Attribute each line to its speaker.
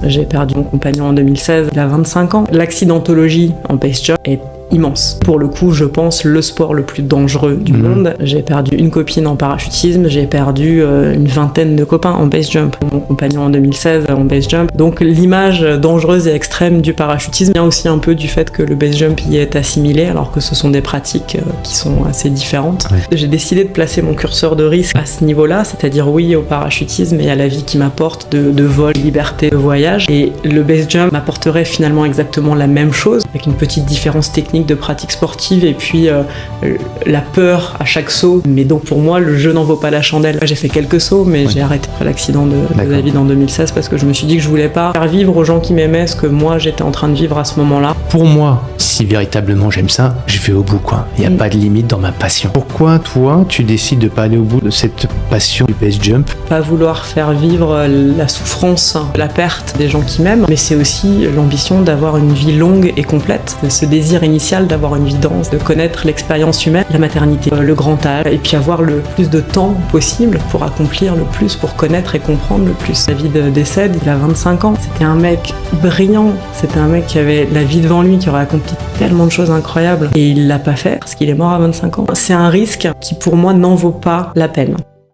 Speaker 1: J'ai perdu mon compagnon en 2016, il a 25 ans. L'accidentologie en base jump est immense. Pour le coup, je pense, le sport le plus dangereux du monde. J'ai perdu une copine en parachutisme, j'ai perdu une vingtaine de copains en base jump. Mon compagnon en 2016 en base jump. Donc l'image dangereuse et extrême du parachutisme vient aussi un peu du fait que le base jump y est assimilé, alors que ce sont des pratiques qui sont assez différentes. Ouais. J'ai décidé de placer mon curseur de risque à ce niveau-là, c'est-à-dire oui au parachutisme et à la vie qui m'apporte de vol, liberté, de voyage. Et le base jump m'apporterait finalement exactement la même chose, avec une petite différence technique de pratique sportive et puis la peur à chaque saut. Mais donc pour moi, le jeu n'en vaut pas la chandelle. J'ai fait quelques sauts, mais j'ai arrêté après l'accident de David en 2016 parce que je me suis dit que je voulais pas faire vivre aux gens qui m'aimaient ce que moi j'étais en train de vivre à ce moment-là.
Speaker 2: Pour moi, si véritablement j'aime ça, je vais au bout, quoi. Il n'y a pas de limite dans ma passion. Pourquoi toi, tu décides de pas aller au bout de cette passion du base jump?
Speaker 1: Pas vouloir faire vivre la souffrance, la perte des gens qui m'aiment, mais c'est aussi l'ambition d'avoir une vie longue et complète, ce désir initial d'avoir une vie dense, de connaître l'expérience humaine, la maternité, le grand âge, et puis avoir le plus de temps possible pour accomplir le plus, pour connaître et comprendre le plus. David décède, il a 25 ans. C'était un mec brillant, c'était un mec qui avait la vie devant lui, qui aurait accompli tellement de choses incroyables, et il l'a pas fait parce qu'il est mort à 25 ans. C'est un risque qui pour moi n'en vaut pas la peine.